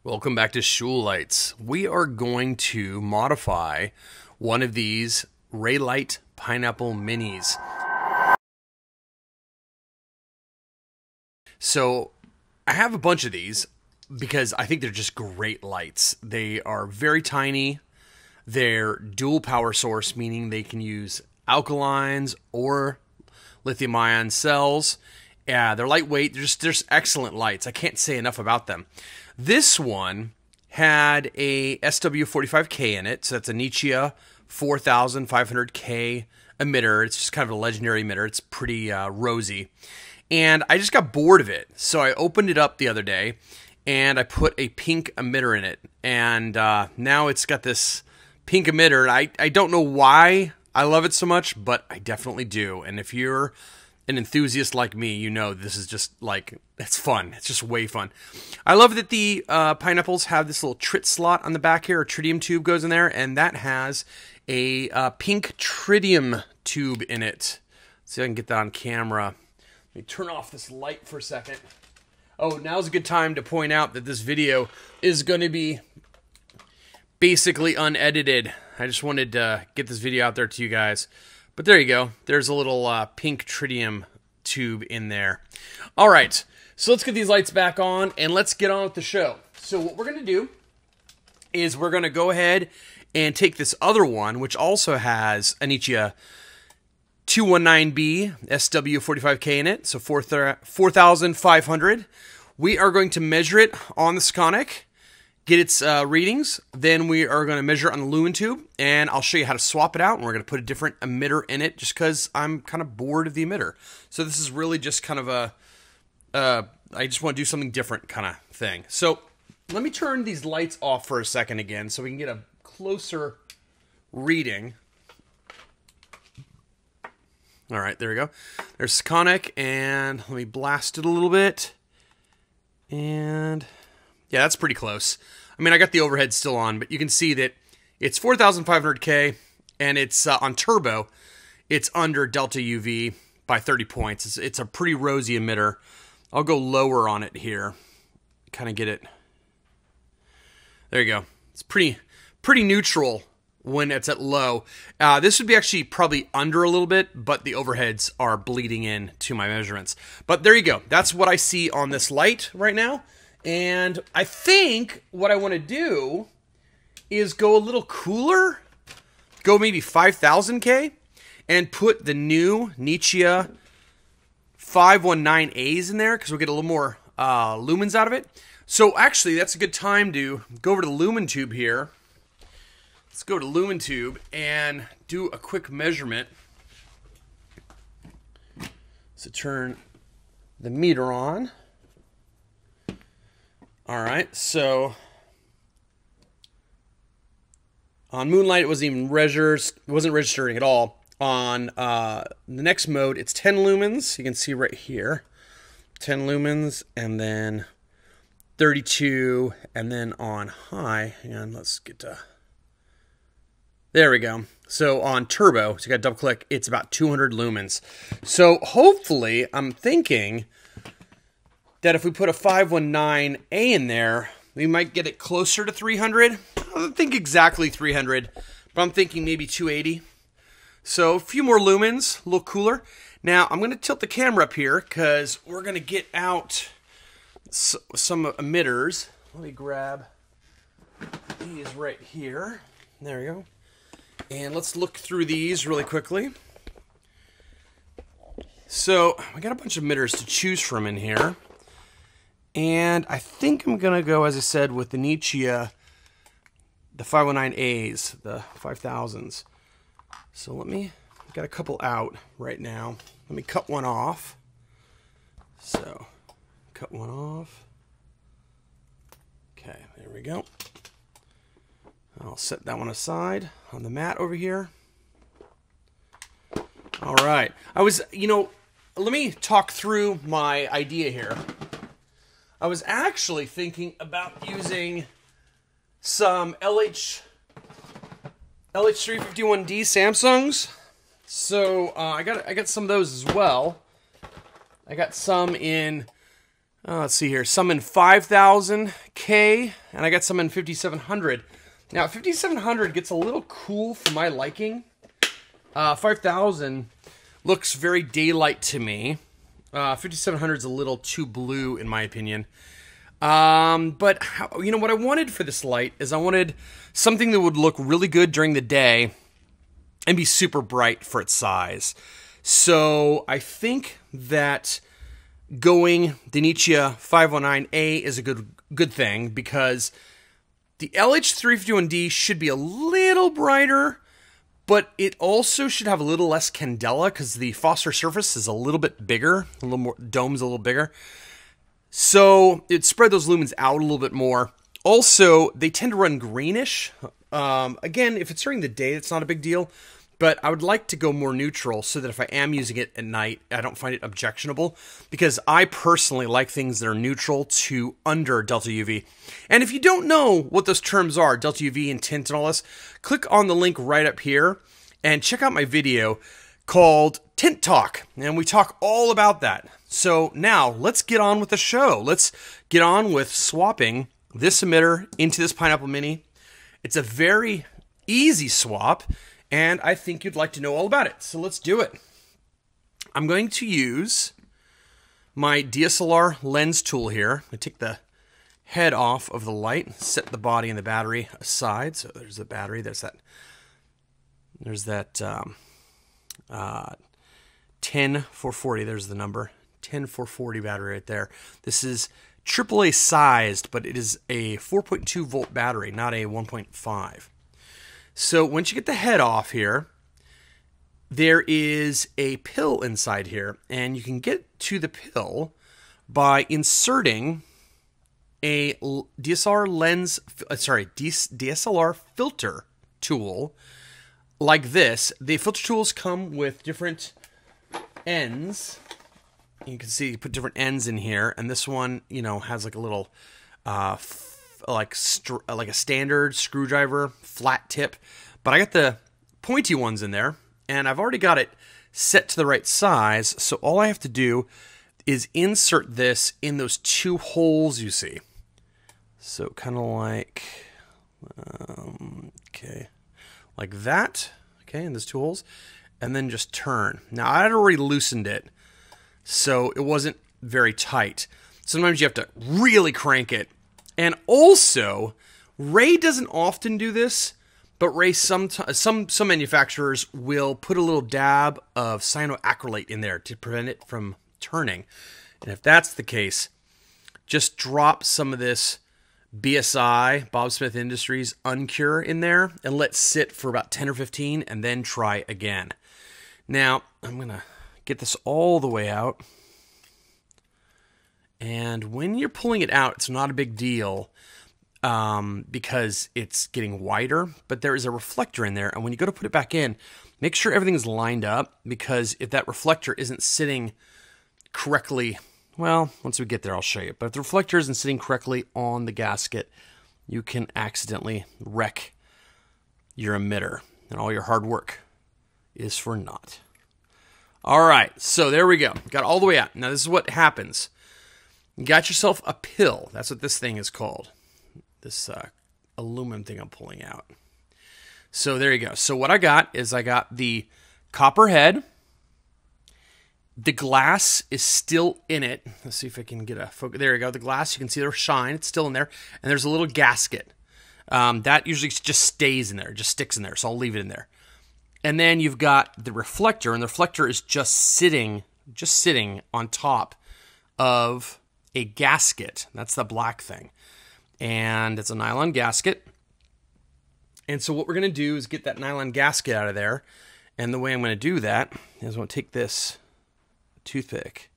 Welcome back to Shul Lights. We are going to modify one of these ReyLight pineapple minis. So I have a bunch of these because I think they're just great lights. They are very tiny. They're dual power source, meaning they can use alkalines or lithium ion cells. Yeah, they're lightweight. They're just excellent lights. I can't say enough about them. This one had a SW45K in it, so that's a Nichia 4500K emitter. It's just kind of a legendary emitter. It's pretty rosy. And I just got bored of it, so I opened it up the other day, and I put a pink emitter in it. And now it's got this pink emitter. I don't know why I love it so much, but I definitely do. And if you're an enthusiast like me, you know this is just like, it's fun. It's just way fun. I love that the pineapples have this little trit slot on the back here. A tritium tube goes in there, and that has a pink tritium tube in it. Let's see if I can get that on camera. Let me turn off this light for a second. Oh, now's a good time to point out that this video is going to be basically unedited. I just wanted to get this video out there to you guys. But there you go. There's a little pink tritium tube in there. All right, so let's get these lights back on and let's get on with the show. So what we're going to do is we're going to go ahead and take this other one, which also has a Nichia 219B SW45K in it, so 4500. We are going to measure it on the Sconic, get its readings. Then we are going to measure it on the lumen tube, and I'll show you how to swap it out, and we're going to put a different emitter in it just because I'm kind of bored of the emitter. So this is really just kind of a, I just want to do something different kind of thing. So let me turn these lights off for a second again so we can get a closer reading. All right, there we go. There's Sconic, and let me blast it a little bit. And yeah, that's pretty close. I mean, I got the overhead still on, but you can see that it's 4500K, and it's on turbo. It's under delta UV by 30 points. It's a pretty rosy emitter. I'll go lower on it here. Kind of get it. There you go. It's pretty neutral when it's at low. This would be actually probably under a little bit, but the overheads are bleeding in to my measurements. But there you go. That's what I see on this light right now. And I think what I want to do is go a little cooler, go maybe 5000K, and put the new Nichia 519As in there because we'll get a little more lumens out of it. So actually, that's a good time to go over to the lumen tube here. Let's go to lumen tube and do a quick measurement. So turn the meter on. All right, so on Moonlight, it wasn't even registering at all. On the next mode, it's 10 lumens. You can see right here, 10 lumens, and then 32, and then on high, and let's get to, there we go. So on turbo, so you got to double click, it's about 200 lumens. So hopefully, I'm thinking that if we put a 519A in there, we might get it closer to 300. I don't think exactly 300, but I'm thinking maybe 280. So a few more lumens, a little cooler. Now I'm going to tilt the camera up here because we're going to get out some emitters. Let me grab these right here. There we go. And let's look through these really quickly. So we got a bunch of emitters to choose from in here. And I think I'm going to go, as I said, with the Nichia, the 519As, the 5000s. So I've got a couple out right now. Let me cut one off. So, cut one off. Okay, there we go. I'll set that one aside on the mat over here. All right. Let me talk through my idea here. I was actually thinking about using some LH351D Samsungs. So I got some of those as well. I got some in Let's see here. Some in 5,000K, and I got some in 5,700. Now, 5,700 gets a little cool for my liking. 5,000 looks very daylight to me. 5,700 is a little too blue, in my opinion. But, you know, what I wanted for this light is I wanted something that would look really good during the day and be super bright for its size. So I think that going the Nichia 509A is a good thing, because the LH351D should be a little brighter, but it also should have a little less candela because the phosphor surface is a little bit bigger, a little more, dome's a little bigger. So it spread those lumens out a little bit more. Also, they tend to run greenish. Again, if it's during the day, it's not a big deal. But I would like to go more neutral so that if I am using it at night, I don't find it objectionable. Because I personally like things that are neutral to under delta UV. And if you don't know what those terms are, delta UV and tint and all this, click on the link right up here and check out my video called Tint Talk. And we talk all about that. So now let's get on with the show. Let's get on with swapping this emitter into this Pineapple Mini. It's a very easy swap, and I think you'd like to know all about it. So let's do it. I'm going to use my DSLR lens tool here. I take the head off of the light, set the body and the battery aside. So there's the battery. There's that 10440. There's the number. 10440 battery right there. This is AAA sized, but it is a 4.2 volt battery, not a 1.5. So once you get the head off here, there is a pill inside here, and you can get to the pill by inserting a DSLR filter tool like this. The filter tools come with different ends. You can see you put different ends in here, and this one, you know, has like a little like a standard screwdriver flat tip, but I got the pointy ones in there, and I've already got it set to the right size. So all I have to do is insert this in those two holes you see. So kind of like okay, like that. Okay, in those two holes, and then just turn. Now I had already loosened it, so it wasn't very tight. Sometimes you have to really crank it. And also, Rey doesn't often do this, but Rey some manufacturers will put a little dab of cyanoacrylate in there to prevent it from turning. And if that's the case, just drop some of this BSI, Bob Smith Industries Uncure in there and let it sit for about 10 or 15 and then try again. Now, I'm going to get this all the way out. And when you're pulling it out, it's not a big deal because it's getting wider, but there is a reflector in there. And when you go to put it back in, make sure everything's lined up, because if that reflector isn't sitting correctly, well, once we get there, I'll show you. But if the reflector isn't sitting correctly on the gasket, you can accidentally wreck your emitter, and all your hard work is for naught. All right, so there we go. Got all the way out. Now, this is what happens. You got yourself a pill. That's what this thing is called. This aluminum thing I'm pulling out. So there you go. So what I got is I got the copper head. The glass is still in it. Let's see if I can get a focus. There you go. The glass, you can see the shine. It's still in there. And there's a little gasket. That usually just stays in there. Just sticks in there. So I'll leave it in there. And then you've got the reflector. And the reflector is just sitting on top of a gasket. That's the black thing. And it's a nylon gasket. And so what we're going to do is get that nylon gasket out of there. And the way I'm going to do that is I'm going to take this toothpick,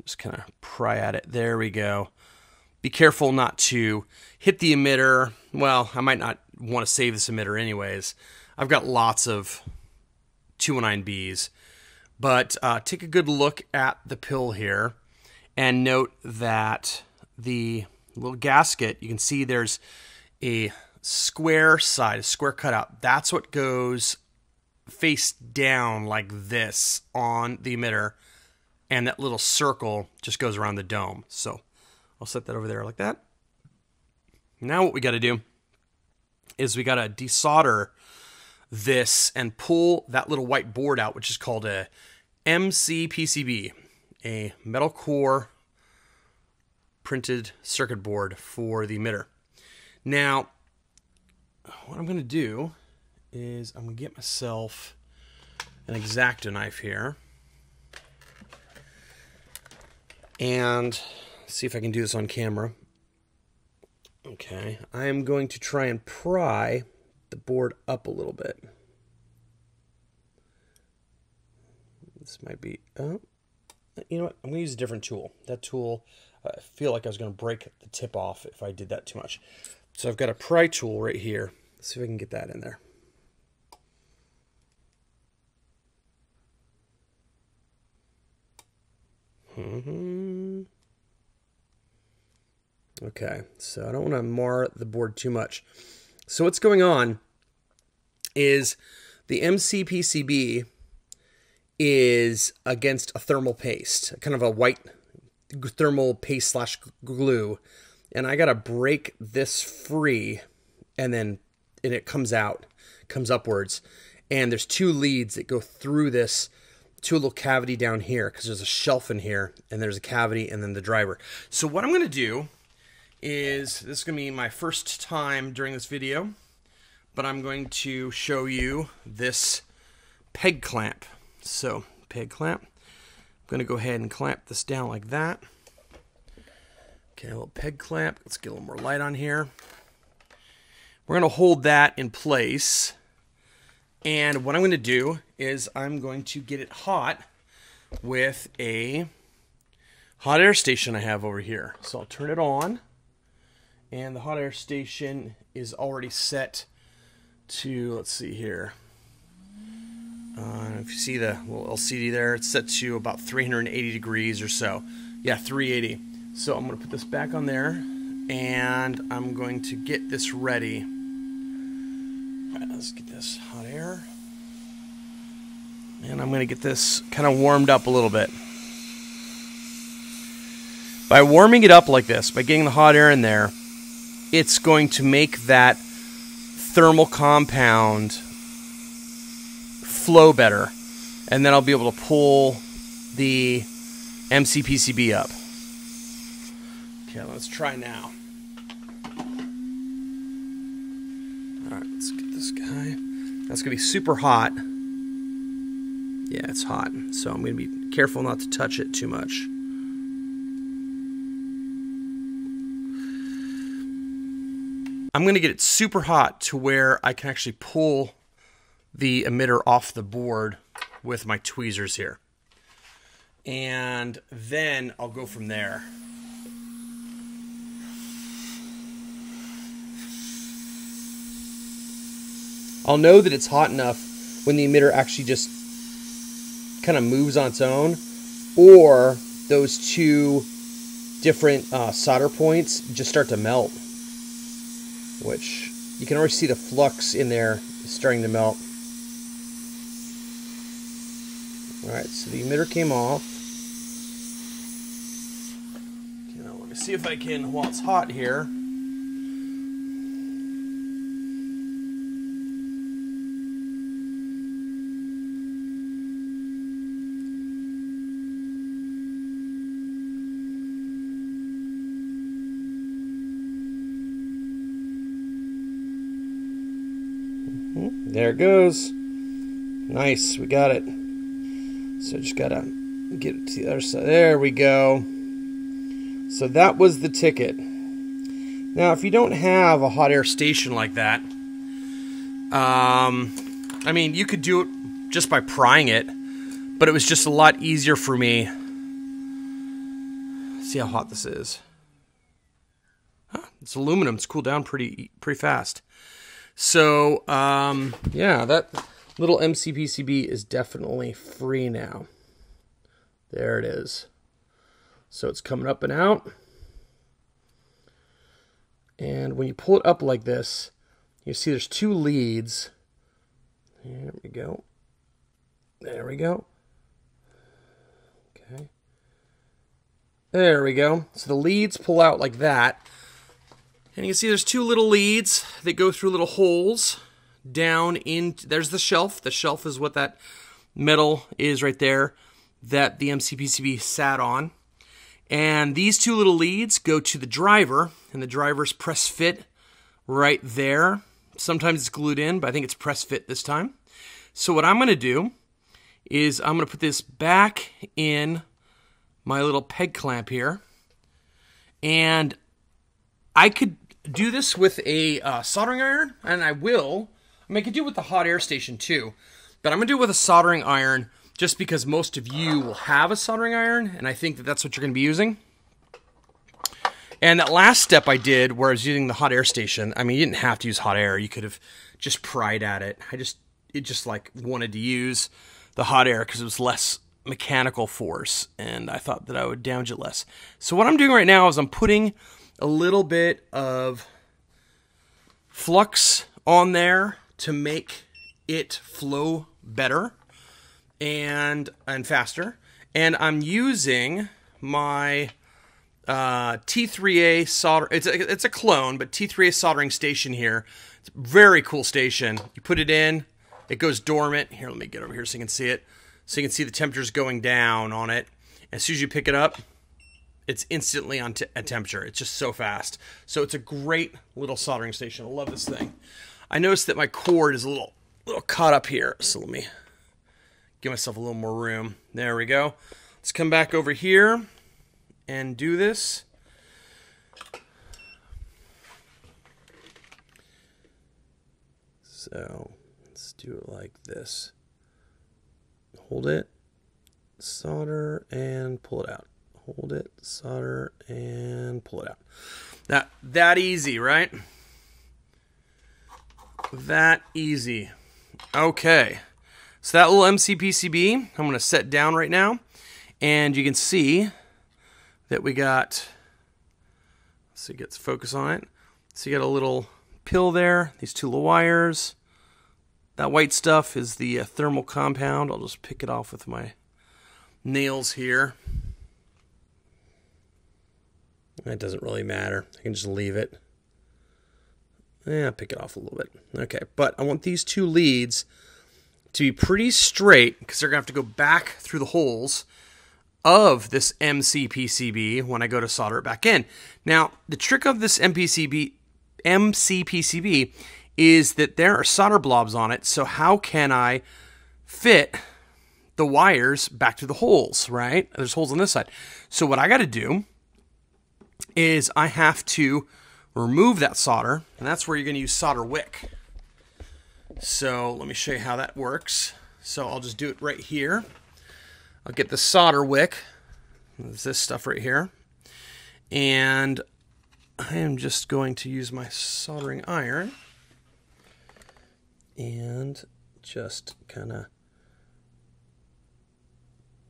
just kind of pry at it. There we go. Be careful not to hit the emitter. Well, I might not want to save this emitter anyways. I've got lots of 219Bs. But take a good look at the pill here and note that the little gasket, you can see there's a square side, a square cutout. That's what goes face down like this on the emitter. and that little circle just goes around the dome. So I'll set that over there like that. Now what we got to do is we got to desolder this and pull that little white board out, which is called a MCPCB, a metal core printed circuit board for the emitter. Now, what I'm going to do is I'm going to get myself an X-Acto knife here and see if I can do this on camera. Okay, I am going to try and pry the board up a little bit. This might be, you know what, I'm going to use a different tool. That tool, I feel like I was going to break the tip off if I did that too much. So I've got a pry tool right here. Let's see if I can get that in there. Okay, so I don't want to mar the board too much. So what's going on is the MCPCB is against a thermal paste, kind of a white thermal paste slash glue, and I gotta break this free, and it comes out, comes upwards, and there's two leads that go through this to a little cavity down here because there's a shelf in here, and there's a cavity, and then the driver. So what I'm gonna do is, this is gonna be my first time during this video, but I'm going to show you this peg clamp. So, peg clamp. I'm going to go ahead and clamp this down like that. Okay, a little peg clamp. Let's get a little more light on here. We're going to hold that in place. And what I'm going to do is I'm going to get it hot with a hot air station I have over here. So I'll turn it on. And the hot air station is already set to, let's see here. If you see the little LCD there, it's set to about 380 degrees or so. Yeah, 380. So I'm going to put this back on there, and I'm going to get this ready. All right, let's get this hot air. And I'm going to get this kind of warmed up a little bit. By warming it up like this, by getting the hot air in there, it's going to make that thermal compound flow better, and then I'll be able to pull the MCPCB up. Okay, let's try now. Alright, let's get this guy. That's going to be super hot. Yeah, it's hot, so I'm going to be careful not to touch it too much. I'm going to get it super hot to where I can actually pull the emitter off the board with my tweezers here. And then I'll go from there. I'll know that it's hot enough when the emitter actually just kind of moves on its own, or those two different solder points just start to melt, which you can already see the flux in there starting to melt. Alright, so the emitter came off. Okay, now let me see if I can, while it's hot here, there it goes. Nice, we got it. So just gotta get it to the other side. There we go. So that was the ticket. Now, if you don't have a hot air station like that, I mean, you could do it just by prying it, but it was just a lot easier for me. See how hot this is. Huh, it's aluminum. It's cooled down pretty fast. So, yeah, that little MCPCB is definitely free now. There it is. So it's coming up and out. And when you pull it up like this, you see there's two leads. There we go. There we go. Okay. There we go. So the leads pull out like that. And you can see there's two little leads that go through little holes down in. There's the shelf. The shelf is what that metal is right there that the MCPCB sat on. And these two little leads go to the driver, and the driver's press fit right there. Sometimes it's glued in, but I think it's press fit this time. So what I'm going to do is I'm going to put this back in my little peg clamp here. And I could do this with a soldering iron, and I will. I mean, I could do it with the hot air station too, but I'm going to do it with a soldering iron just because most of you will have a soldering iron, and I think that that's what you're going to be using. And that last step I did where I was using the hot air station, I mean, you didn't have to use hot air. You could have just pried at it. It just like wanted to use the hot air because it was less mechanical force, and I thought that I would damage it less. So what I'm doing right now is I'm putting a little bit of flux on there to make it flow better and faster. And I'm using my T3A solder. It's a clone, but T3A soldering station here. It's a very cool station. You put it in, it goes dormant. Here, let me get over here so you can see it. So you can see the temperature's going down on it. As soon as you pick it up, it's instantly on a temperature. It's just so fast. So it's a great little soldering station. I love this thing. I noticed that my cord is a little caught up here. So let me give myself a little more room. There we go. Let's come back over here and do this. So let's do it like this. Hold it, solder, and pull it out. Hold it, solder, and pull it out. That easy, right? That easy. Okay. So that little MCPCB, I'm going to set down right now. And you can see that we got, let's see, get focus on it. So you got a little pill there, these two little wires. That white stuff is the thermal compound. I'll just pick it off with my nails here. That doesn't really matter. I can just leave it. Yeah, pick it off a little bit. Okay, but I want these two leads to be pretty straight because they're going to have to go back through the holes of this MCPCB when I go to solder it back in. Now, the trick of this MCPCB is that there are solder blobs on it, so how can I fit the wires back to the holes, right? There's holes on this side. So what I got to do is I have to remove that solder, and that's where you're going to use solder wick. So let me show you how that works. So I'll just do it right here. I'll get the solder wick. There's this stuff right here. And I am just going to use my soldering iron and just kind of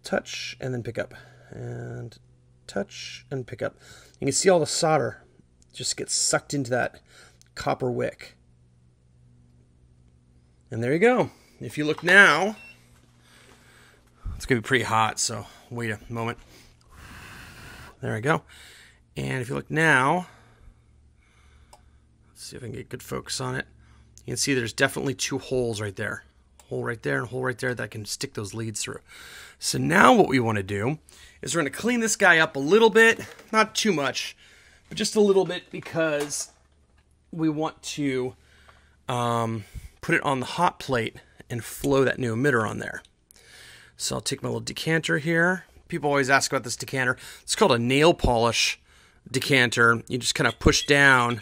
touch and then pick up and touch and pick up. You can see all the solder just gets sucked into that copper wick. And there you go. If you look now, it's going to be pretty hot, so wait a moment. There we go. And if you look now, let's see if I can get good focus on it. You can see there's definitely two holes right there. Hole right there and hole right there that I can stick those leads through. So now what we want to do is we're going to clean this guy up a little bit. Not too much, but just a little bit because we want to put it on the hot plate and flow that new emitter on there. So I'll take my little decanter here. People always ask about this decanter. It's called a nail polish decanter. You just kind of push down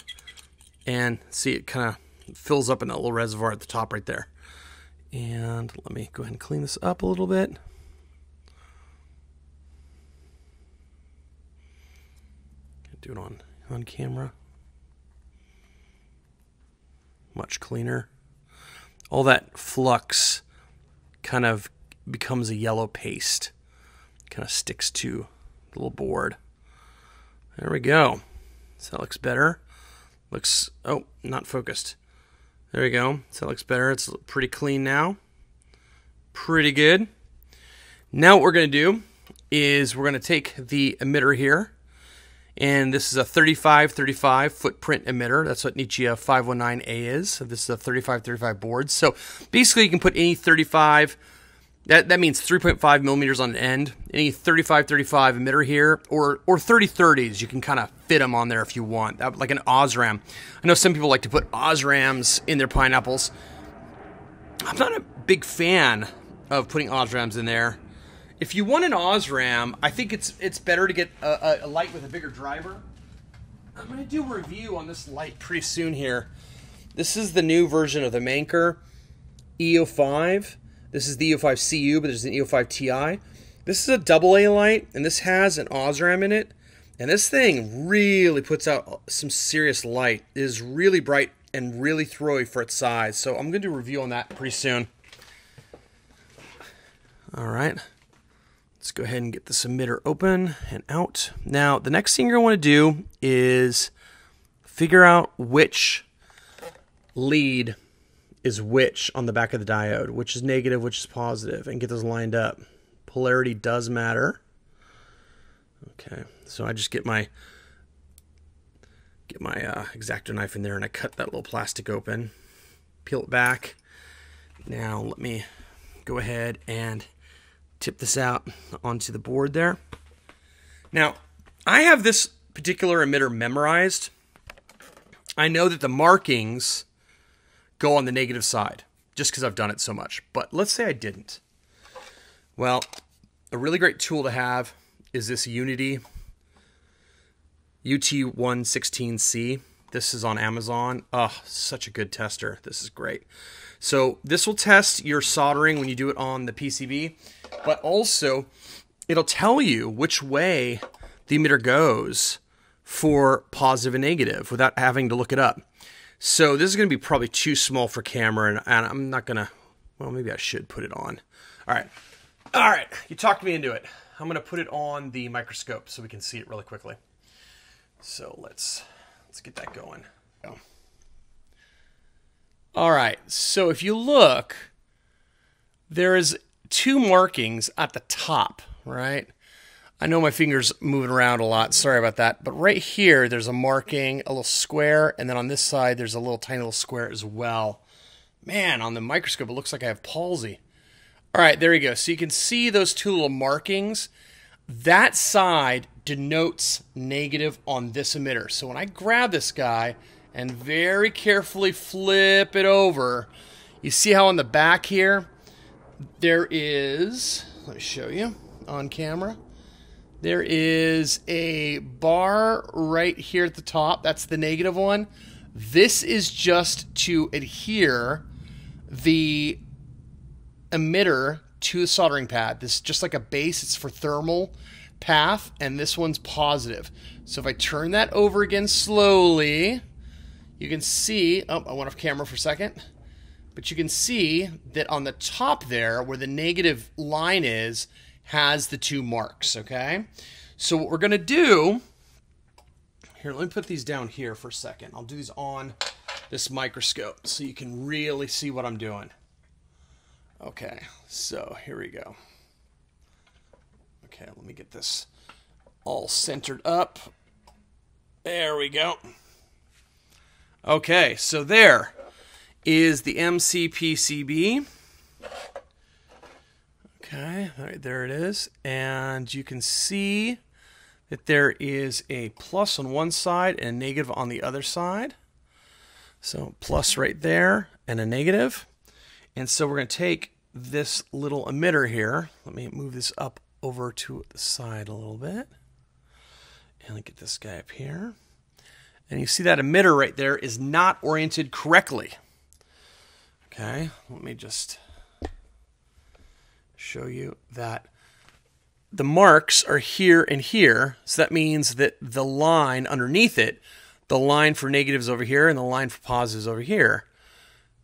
and see it kind of fills up in that little reservoir at the top right there. And let me go ahead and clean this up a little bit. Do it on camera. Much cleaner. All that flux kind of becomes a yellow paste. Kind of sticks to the little board. There we go. So that looks better. Looks, oh, not focused. There we go. So that looks better. It's pretty clean now. Pretty good. Now what we're going to do is we're going to take the emitter here, and this is a 3535 footprint emitter. That's what Nietzsche 519A is. So this is a 3535 board. So basically you can put any 35, that means 3.5 millimeters on an end, any 3535 emitter here, or 3030s. You can kind of fit them on there if you want, like an Osram. I know some people like to put Osrams in their pineapples. I'm not a big fan of putting Osrams in there. If you want an Osram, I think it's better to get a light with a bigger driver. I'm going to do a review on this light pretty soon here. This is the new version of the Manker E05. This is the E05CU, but there's an E05 Ti. This is a AA light, and this has an Osram in it. And this thing really puts out some serious light. It is really bright and really throwy for its size. So I'm going to do a review on that pretty soon. All right. Let's go ahead and get this emitter open and out. Now, the next thing you're going to want to do is figure out which lead is which on the back of the diode, which is negative, which is positive, and get those lined up. Polarity does matter. Okay, so I just get my X-Acto knife in there, and I cut that little plastic open, peel it back. Now let me go ahead and tip this out onto the board there. Now, I have this particular emitter memorized. I know that the markings go on the negative side, just because I've done it so much. But let's say I didn't. Well, a really great tool to have is this Unity UT116C. This is on Amazon. Oh, such a good tester. This is great. So this will test your soldering when you do it on the PCB, but also it'll tell you which way the emitter goes for positive and negative without having to look it up. So this is going to be probably too small for camera, and I'm not going to, well, maybe I should put it on. All right, you talked me into it. I'm going to put it on the microscope so we can see it really quickly. So let's get that going. All right, so if you look, there is two markings at the top, right? I know my finger's moving around a lot, sorry about that, but right here there's a marking, a little square, and then on this side there's a little tiny little square as well. Man, on the microscope it looks like I have palsy. All right, there you go. So you can see those two little markings. That side denotes negative on this emitter. So when I grab this guy and very carefully flip it over, you see how on the back here there is, let me show you on camera, there is a bar right here at the top. That's the negative one. This is just to adhere the emitter to the soldering pad. This is just like a base. It's for thermal path, and this one's positive. So if I turn that over again slowly, you can see, oh, I went off camera for a second, but you can see that on the top there, where the negative line is, has the two marks, okay? So what we're going to do, here, let me put these down here for a second. I'll do these on this microscope so you can really see what I'm doing. Okay, so here we go. Okay, let me get this all centered up. There we go. Okay, so there is the MCPCB. Okay, all right, there it is. And you can see that there is a plus on one side and a negative on the other side. So plus right there and a negative. And so we're going to take this little emitter here. Let me move this up over to the side a little bit. And let get this guy up here. And you see that emitter right there is not oriented correctly. Okay, let me just show you that the marks are here and here. So that means that the line underneath it, the line for negatives over here and the line for positives over here.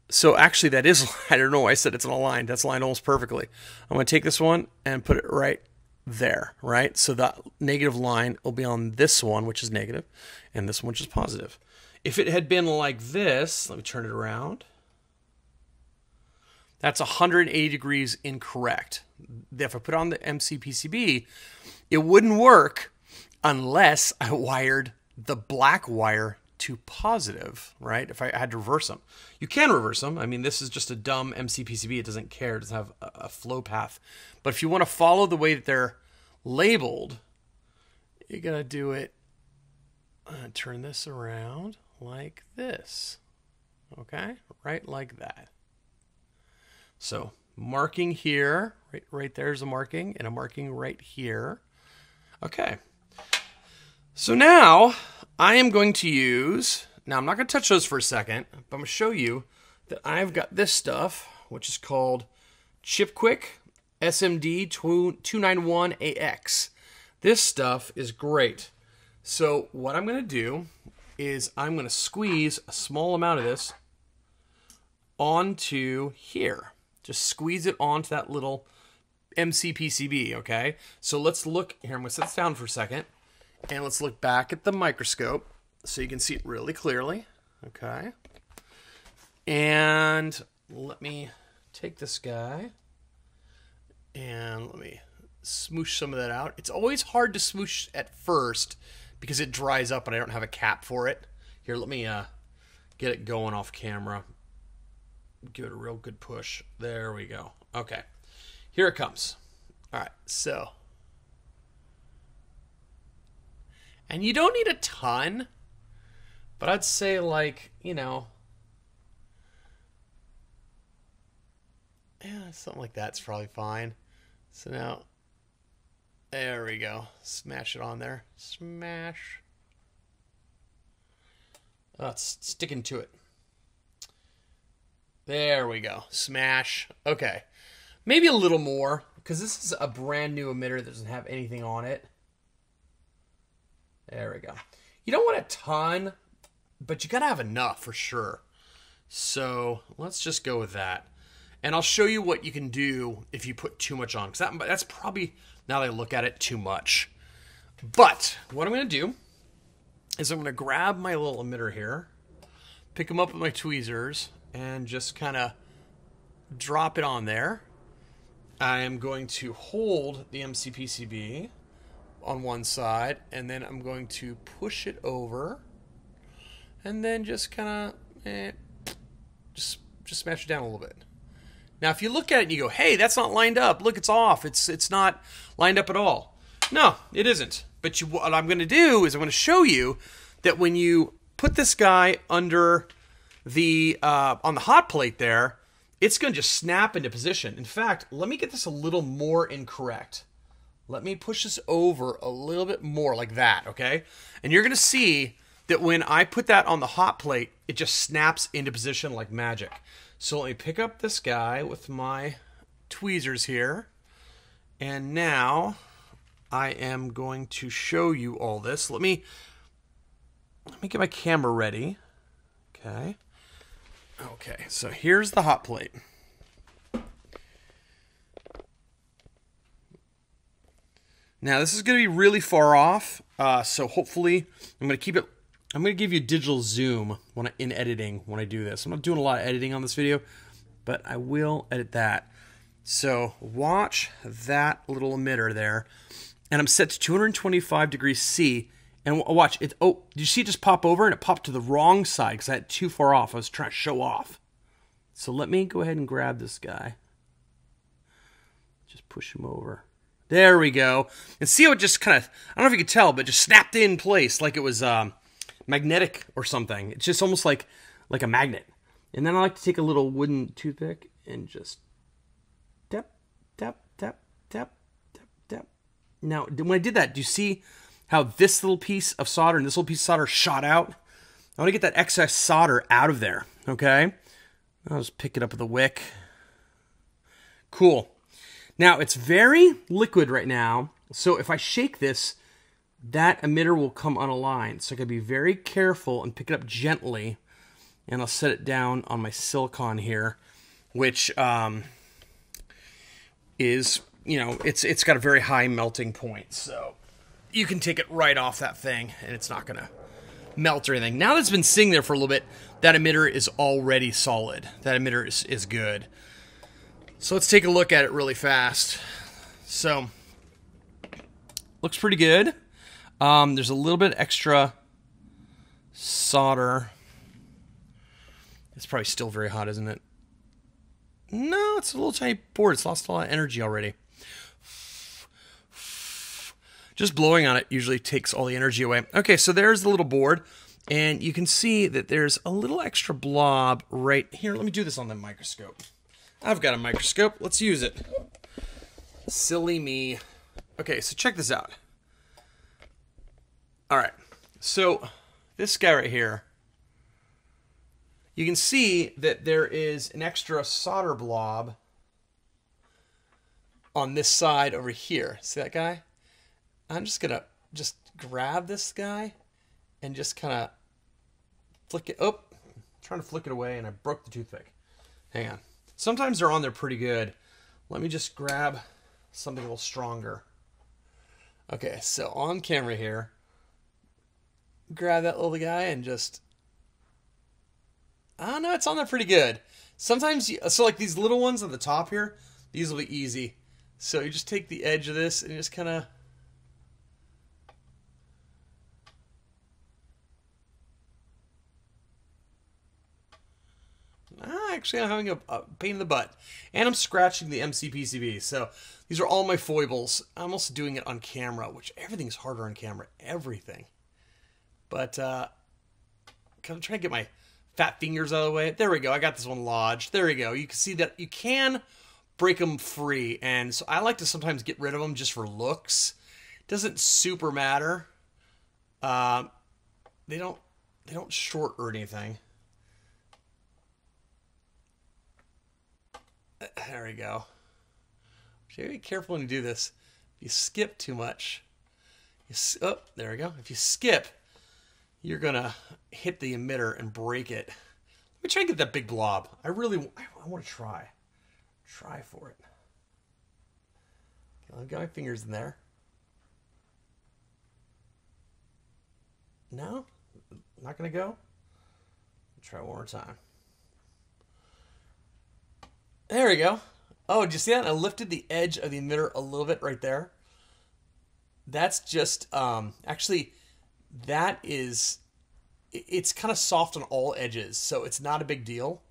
So actually that is, I don't know why I said it's aligned. That's aligned almost perfectly. I'm going to take this one and put it right there, right? So that negative line will be on this one, which is negative, and this one, which is positive. If it had been like this, let me turn it around. That's 180 degrees incorrect. If I put on the MCPCB, it wouldn't work unless I wired the black wire to positive, right? If I had to reverse them. You can reverse them. I mean, this is just a dumb MCPCB. It doesn't care. It doesn't have a flow path. But if you want to follow the way that they're labeled, you're going to do it, turn this around like this. Okay? Right like that. So marking here, right there's a marking, and a marking right here. Okay. So now I am going to use, now I'm not going to touch those for a second, but I'm going to show you that I've got this stuff, which is called Chip Quick SMD 291AX. This stuff is great. So what I'm going to do is I'm going to squeeze a small amount of this onto here. Just squeeze it onto that little MCPCB, okay? So let's look, here I'm going to set this down for a second, and let's look back at the microscope so you can see it really clearly, okay? And let me take this guy, and let me smoosh some of that out. It's always hard to smoosh at first because it dries up and I don't have a cap for it. Here, let me get it going off camera. Give it a real good push. There we go. Okay. Here it comes. All right. So. And you don't need a ton. But I'd say like, you know. Yeah, something like that's probably fine. So now. There we go. Smash it on there. Smash. Oh, it's sticking to it. There we go. Smash. Okay. Maybe a little more, because this is a brand new emitter that doesn't have anything on it. There we go. You don't want a ton, but you got to have enough for sure. So let's just go with that. And I'll show you what you can do if you put too much on, because that's probably, now that I look at it, too much. But what I'm going to do is I'm going to grab my little emitter here, pick them up with my tweezers, and just kind of drop it on there. I am going to hold the MCPCB on one side, and then I'm going to push it over, and then just kind of just smash it down a little bit. Now, if you look at it and you go, hey, that's not lined up. Look, it's off. It's not lined up at all. No, it isn't. But what I'm going to do is I'm going to show you that when you put this guy under the on the hot plate there, it's going to just snap into position. In fact, let me get this a little more incorrect. Let me push this over a little bit more like that, okay? And you're going to see that when I put that on the hot plate, it just snaps into position like magic. So let me pick up this guy with my tweezers here. And now I am going to show you all this. Let me get my camera ready. Okay. Okay, so here's the hot plate. Now this is going to be really far off, so hopefully I'm going to keep it. I'm going to give you digital zoom in editing when I do this. I'm not doing a lot of editing on this video, but I will edit that. So watch that little emitter there, and I'm set to 225 degrees C. And watch it. Oh, did you see it just pop over? And it popped to the wrong side because I had too far off. I was trying to show off. So let me go ahead and grab this guy. Just push him over. There we go. And see how it just kind of, I don't know if you could tell, but just snapped in place like it was magnetic or something. It's just almost like a magnet. And then I like to take a little wooden toothpick and just tap, tap, tap, tap, tap, tap. Now, when I did that, do you see how this little piece of solder and this little piece of solder shot out? I want to get that excess solder out of there, okay? I'll just pick it up with a wick. Cool. Now, it's very liquid right now, so if I shake this, that emitter will come unaligned. So I gotta be very careful and pick it up gently, and I'll set it down on my silicone here, which is, you know, it's got a very high melting point, so you can take it right off that thing, and it's not going to melt or anything. Now that it's been sitting there for a little bit, that emitter is already solid. That emitter is good. So let's take a look at it really fast. So, looks pretty good. There's a little bit extra solder. It's probably still very hot, isn't it? No, it's a little tiny board. It's lost a lot of energy already. Just blowing on it usually takes all the energy away. Okay, so there's the little board. And you can see that there's a little extra blob right here. Let me do this on the microscope. I've got a microscope. Let's use it. Silly me. Okay, so check this out. All right, so this guy right here, you can see that there is an extra solder blob on this side over here. See that guy? I'm just gonna grab this guy and just kind of flick it. Oh, I'm trying to flick it away and I broke the toothpick. Hang on. Sometimes they're on there pretty good. Let me just grab something a little stronger. Okay, so on camera here, grab that little guy and just, I don't know, it's on there pretty good. Sometimes, so like these little ones at the top here, these will be easy. So you just take the edge of this and you just kind of, actually I'm having a pain in the butt. And I'm scratching the MCPCB. So these are all my foibles. I'm also doing it on camera, which everything's harder on camera. Everything. But I'm trying to get my fat fingers out of the way. There we go. I got this one lodged. There we go. You can see that you can break them free. And so I like to sometimes get rid of them just for looks. It doesn't super matter. They don't short or anything. There we go. So be careful when you do this. If you skip too much, oh, there we go. If you skip, you're gonna hit the emitter and break it. Let me try and get that big blob. I want to try for it. Okay, I've got my fingers in there. No, not gonna go. Try one more time. There we go. Oh, did you see that? I lifted the edge of the emitter a little bit right there. That's just, actually, that is, it's kind of soft on all edges, so it's not a big deal.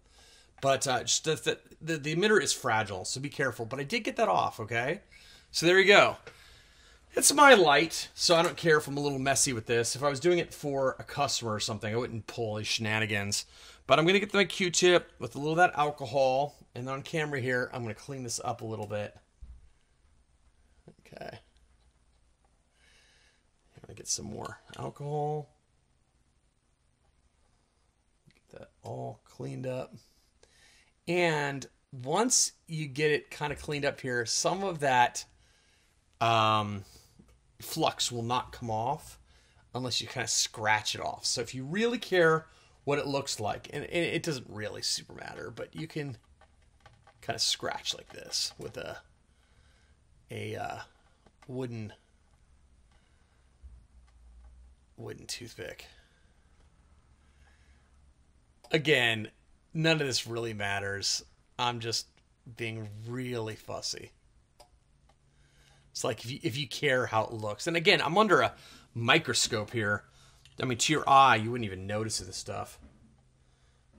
But just the emitter is fragile, so be careful. But I did get that off, okay? So there you go. It's my light, so I don't care if I'm a little messy with this. If I was doing it for a customer or something, I wouldn't pull these shenanigans. But I'm going to get my Q-tip with a little of that alcohol. And on camera here, I'm going to clean this up a little bit. Okay. I'm going to get some more alcohol. Get that all cleaned up. And once you get it kind of cleaned up here, some of that flux will not come off unless you kind of scratch it off. So if you really care what it looks like, and it doesn't really super matter, but you can kind of scratch like this with a wooden toothpick. Again, none of this really matters. I'm just being really fussy. It's like if you care how it looks. And again, I'm under a microscope here. I mean, to your eye, you wouldn't even notice this stuff.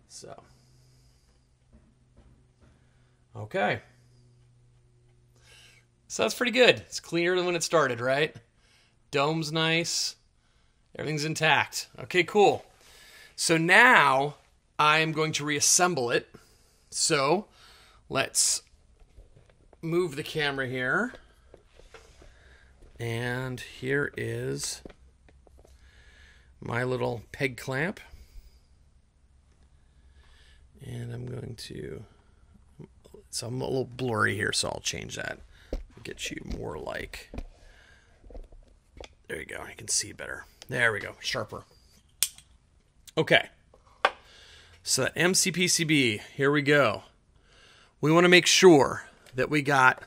So. Okay. So that's pretty good. It's cleaner than when it started, right? Dome's nice. Everything's intact. Okay, cool. So now I'm going to reassemble it. So let's move the camera here. And here is my little peg clamp. And I'm going to, so I'm a little blurry here, so I'll change that. Get you more like, there you go, I can see better. There we go, sharper. Okay, so that MCPCB, here we go. We want to make sure that we got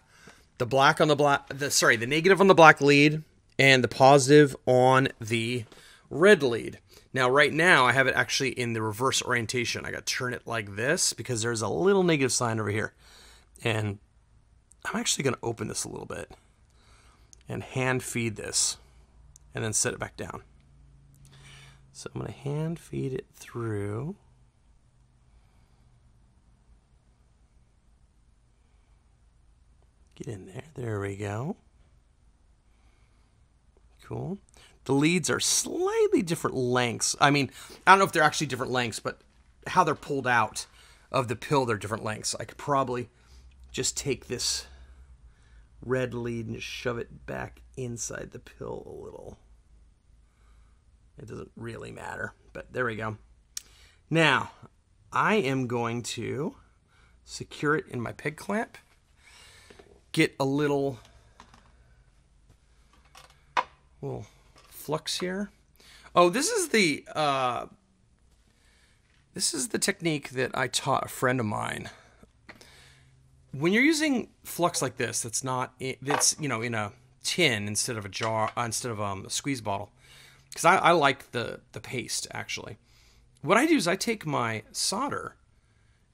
the black on the black, the negative on the black lead and the positive on the red lead. Now, right now, I have it actually in the reverse orientation. I got to turn it like this because there's a little negative sign over here. And I'm actually going to open this a little bit and hand feed this and then set it back down. So I'm going to hand feed it through. Get in there. There we go. Cool. The leads are slightly different lengths. I mean, I don't know if they're actually different lengths, but how they're pulled out of the pill, they're different lengths. I could probably just take this red lead and just shove it back inside the pill a little. It doesn't really matter, but there we go. Now, I am going to secure it in my peg clamp. Get a little flux here. Oh, this is the technique that I taught a friend of mine. When you're using flux like this, that's in a tin instead of a jar, instead of a squeeze bottle, because I like the paste actually. What I do is I take my solder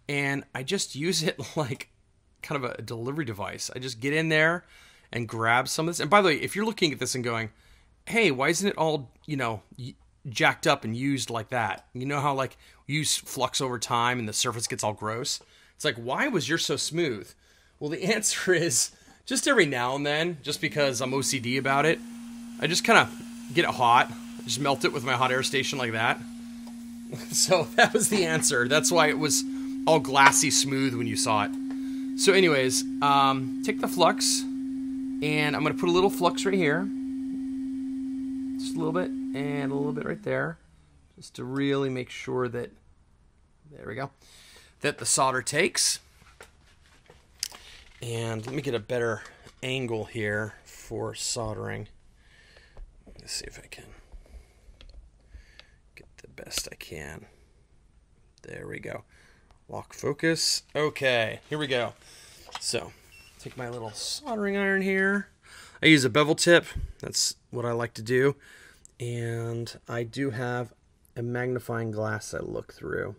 and I just use it like kind of a delivery device. I just get in there and grab some of this. And by the way, if you're looking at this and going, hey, why isn't it all, jacked up and used like that? You know how like you use flux over time and the surface gets all gross? It's like, why was yours so smooth? Well, the answer is just every now and then, just because I'm OCD about it, I just kind of get it hot, just melt it with my hot air station like that. So that was the answer. That's why it was all glassy smooth when you saw it. So anyways, take the flux, and I'm going to put a little flux right here. Just a little bit, and a little bit right there. Just to really make sure that, there we go, that the solder takes. And let me get a better angle here for soldering. Let's see if I can get the best I can. There we go. Lock focus. Okay, here we go. So, take my little soldering iron here. I use a bevel tip. That's what I like to do. And I do have a magnifying glass I look through.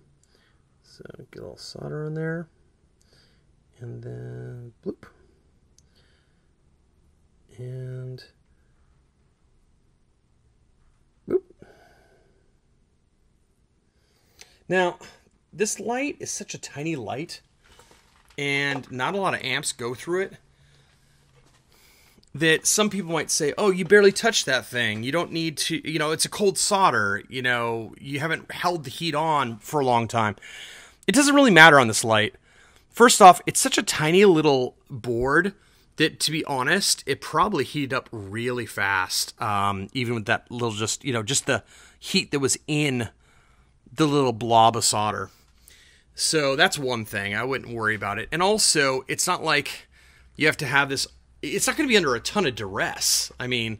So, get a little solder on there. And then, bloop. And, boop. Now, this light is such a tiny light, and not a lot of amps go through it, that some people might say, oh, you barely touched that thing. You don't need to, it's a cold solder. You haven't held the heat on for a long time. It doesn't really matter on this light. First off, it's such a tiny little board that, to be honest, it probably heated up really fast, even with that little just the heat that was in the little blob of solder. So that's one thing. I wouldn't worry about it. And also, it's not like you have to have this. It's not going to be under a ton of duress. I mean,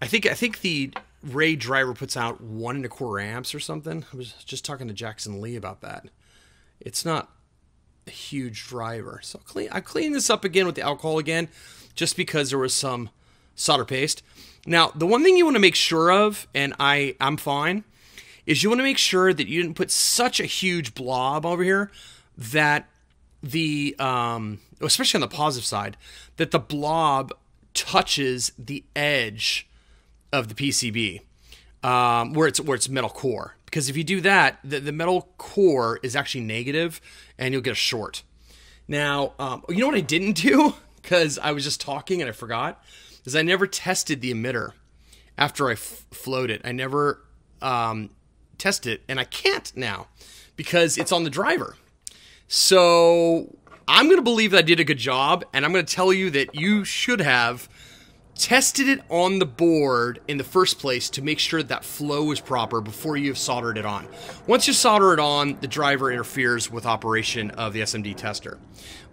I think the Rey driver puts out 1.25 amps or something. I was just talking to Jackson Lee about that. It's not a huge driver. So I clean this up again with the alcohol again, just because there was some solder paste. Now, the one thing you want to make sure of, and I'm fine, is you want to make sure that you didn't put such a huge blob over here that the, especially on the positive side, that the blob touches the edge of the PCB, where it's metal core. Because if you do that, the metal core is actually negative, and you'll get a short. Now, you know what I didn't do? Because I was just talking and I forgot, is I never tested the emitter after I flowed it. I never tested it, and I can't now because it's on the driver. So I'm going to believe that I did a good job, and I'm going to tell you that you should have tested it on the board in the first place to make sure that flow is proper before you've soldered it on. Once you solder it on, the driver interferes with operation of the SMD tester.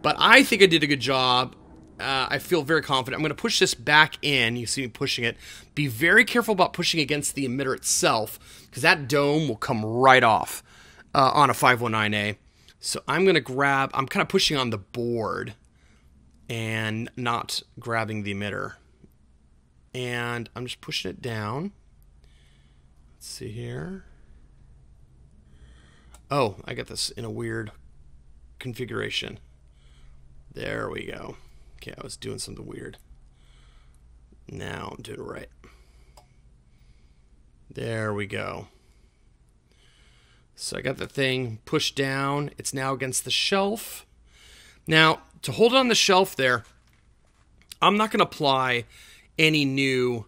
But I think I did a good job. I feel very confident. I'm going to push this back in. You see me pushing it. Be very careful about pushing against the emitter itself, because that dome will come right off on a 519A. So I'm going to grab, I'm kind of pushing on the board and not grabbing the emitter. And I'm just pushing it down. Let's see here. Oh, I got this in a weird configuration. There we go. Okay, I was doing something weird. Now I'm doing it right. There we go. So I got the thing pushed down. It's now against the shelf. Now, to hold it on the shelf there, I'm not going to apply any new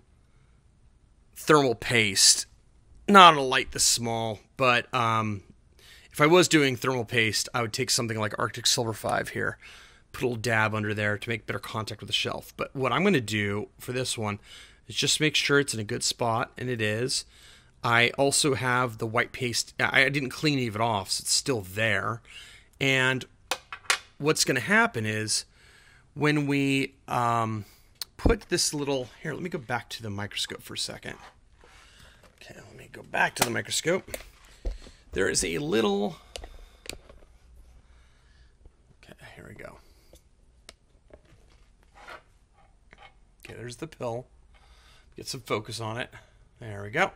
thermal paste. Not on a light this small, but if I was doing thermal paste, I would take something like Arctic Silver 5 here, put a little dab under there to make better contact with the shelf. But what I'm going to do for this one is just make sure it's in a good spot, and it is. I also have the white paste. I didn't clean any of it off, so it's still there. And what's going to happen is when we put this little... Here, let me go back to the microscope for a second. Okay, let me go back to the microscope. There is a little... Okay, here we go. Okay, there's the pill. Get some focus on it. There we go.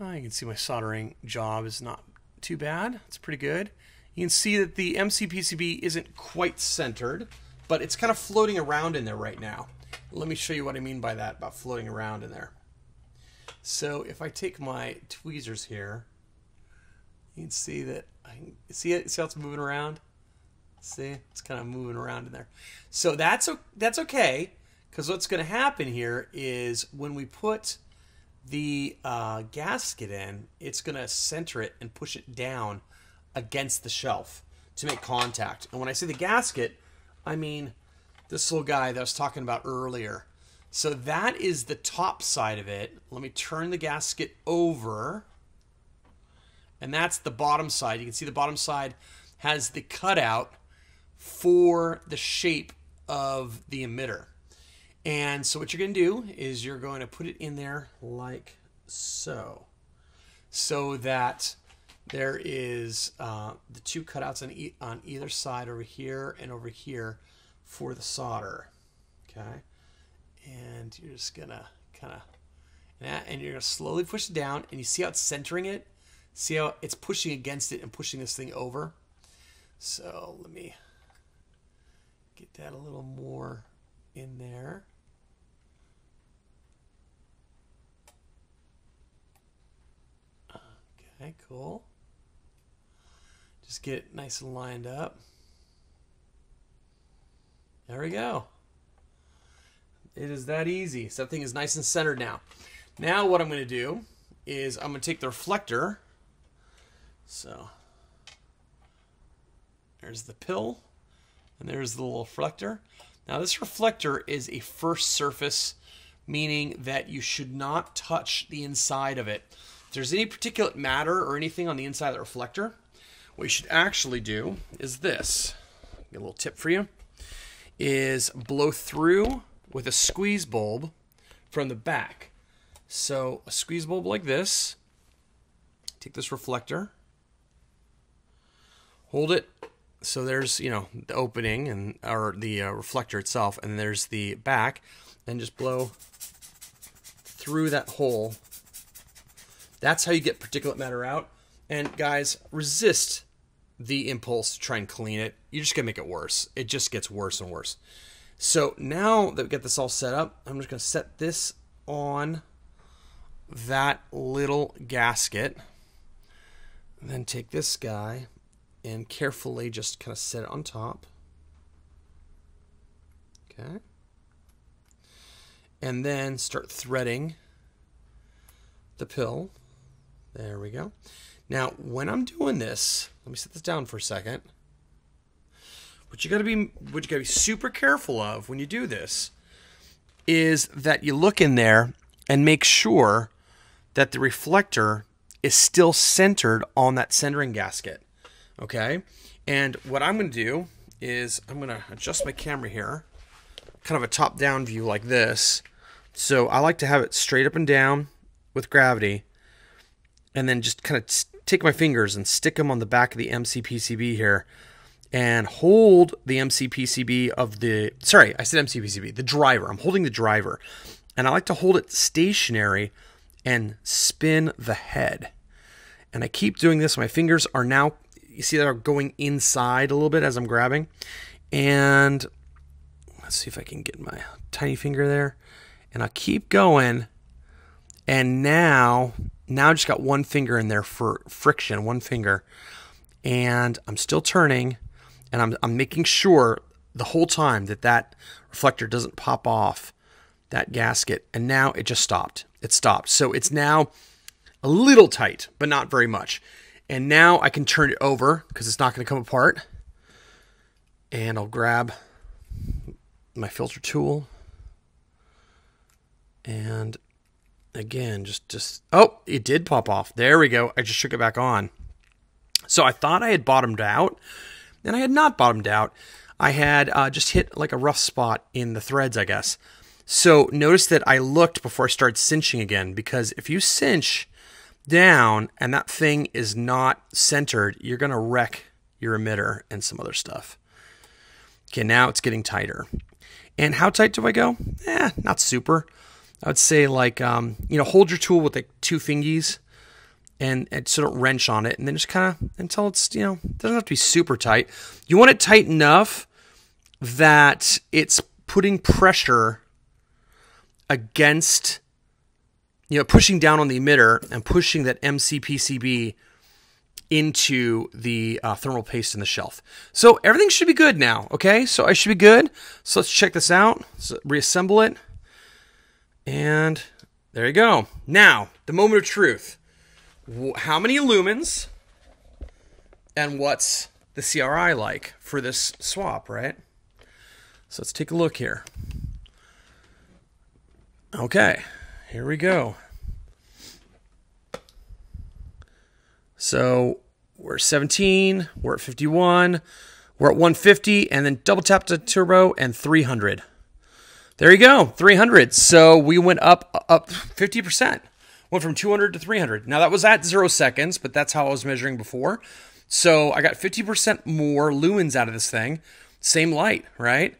You can see my soldering job is not too bad. It's pretty good. You can see that the MCPCB isn't quite centered, but it's kind of floating around in there right now. Let me show you what I mean by that, about floating around in there. So if I take my tweezers here, you can see that see it. See how it's moving around? See, it's kind of moving around in there. So that's okay, because what's going to happen here is when we put the gasket in, it's going to center it and push it down against the shelf to make contact. And when I say the gasket, I mean this little guy that I was talking about earlier. So that is the top side of it. Let me turn the gasket over. And that's the bottom side. You can see the bottom side has the cutout for the shape of the emitter. And so what you're going to do is you're going to put it in there like so. So that there is the two cutouts on either side, over here and over here, for the solder. Okay? And you're just going to kind of... And you're going to slowly push it down. And you see how it's centering it? See how it's pushing against it and pushing this thing over? So let me get that a little more in there. Okay, cool. Just get it nice and lined up. There we go. It is that easy. So that thing is nice and centered now. Now what I'm going to do is I'm going to take the reflector. So there's the pill, and there's the little reflector. Now this reflector is a first surface, meaning that you should not touch the inside of it. If there's any particulate matter or anything on the inside of the reflector, what you should actually do is this. Get a little tip for you. Is blow through with a squeeze bulb from the back. So a squeeze bulb like this. Take this reflector. Hold it. So there's, you know, the opening and or the reflector itself, and there's the back, and just blow through that hole. That's how you get particulate matter out. And guys, resist the impulse to try and clean it. You're just gonna make it worse. It just gets worse and worse. So now that we get this all set up, I'm just gonna set this on that little gasket, and then take this guy and carefully just kind of set it on top. Okay. And then start threading the pill. There we go. Now, when I'm doing this, let me set this down for a second. What you gotta be super careful of when you do this is that you look in there and make sure that the reflector is still centered on that centering gasket. Okay? And what I'm going to do is I'm going to adjust my camera here, kind of a top-down view like this. So I like to have it straight up and down with gravity, and then just kind of take my fingers and stick them on the back of the MCPCB here, and hold the MCPCB of the... Sorry, I said MCPCB, the driver. I'm holding the driver. And I like to hold it stationary and spin the head. And I keep doing this. My fingers are now... you see that are going inside a little bit as I'm grabbing. And let's see if I can get my tiny finger there. And I'll keep going. And now I just got one finger in there for friction, one finger. And I'm still turning, and I'm making sure the whole time that reflector doesn't pop off that gasket. And now it just stopped. It stopped. So it's now a little tight, but not very much. And now I can turn it over because it's not going to come apart. And I'll grab my filter tool. And again, just oh, it did pop off. There we go. I just shook it back on. So I thought I had bottomed out, and I had not bottomed out. I had just hit like a rough spot in the threads, I guess. So notice that I looked before I started cinching again, because if you cinch down and that thing is not centered, you're going to wreck your emitter and some other stuff. Okay, now it's getting tighter. And how tight do I go? Not super. I would say like, hold your tool with like 2 fingies and so don't wrench on it. And then just kind of until it's, it doesn't have to be super tight. You want it tight enough that it's putting pressure against, pushing down on the emitter and pushing that MCPCB into the thermal paste in the shelf. So everything should be good now, okay? So I should be good. So let's check this out. So reassemble it. And there you go. Now, the moment of truth. How many lumens and what's the CRI like for this swap, right? So let's take a look here. Okay, here we go. So we're at 17, we're at 51, we're at 150, and then double tap to turbo and 300. There you go, 300. So we went up 50%. Went from 200 to 300. Now that was at 0 seconds, but that's how I was measuring before. So I got 50% more lumens out of this thing. Same light, right?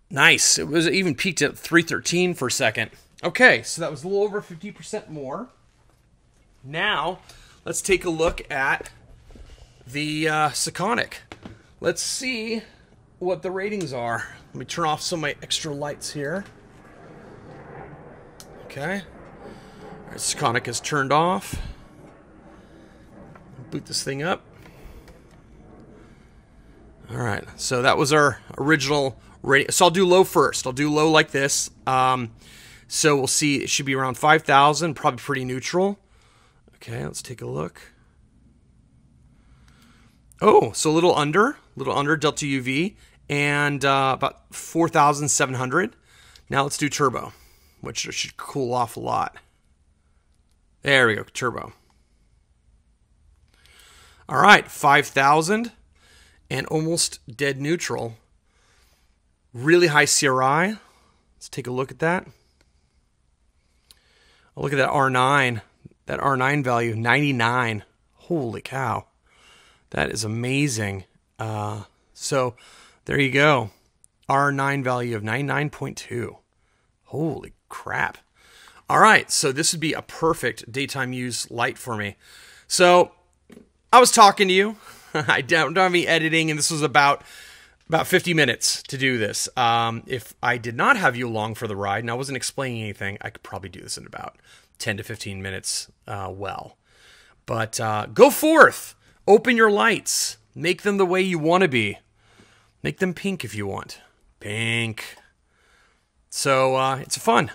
Nice. It was even peaked at 313 for a second. Okay, so that was a little over 50% more. Now, let's take a look at the Sekonic. Let's see what the ratings are. Let me turn off some of my extra lights here. Okay. All right, Sekonic is turned off. Boot this thing up. All right, so that was our original rating. So I'll do low first. I'll do low like this. So we'll see. It should be around 5,000, probably pretty neutral. Okay, let's take a look. Oh, so a little under Delta UV, and about 4,700. Now let's do turbo, which should cool off a lot. There we go, turbo. All right, 5,000 and almost dead neutral. Really high CRI. Let's take a look at that. Oh, look at that R9. That R9 value, 99. Holy cow. That is amazing. So there you go. R9 value of 99.2. Holy crap. All right, so this would be a perfect daytime use light for me. So I was talking to you. I don't have any editing, and this was about 50 minutes to do this. If I did not have you along for the ride and I wasn't explaining anything, I could probably do this in about 10 to 15 minutes well. But go forth. Open your lights. Make them the way you want to be. Make them pink if you want. Pink. So it's fun.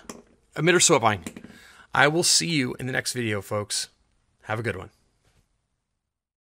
Emitter swapping. I will see you in the next video, folks. Have a good one.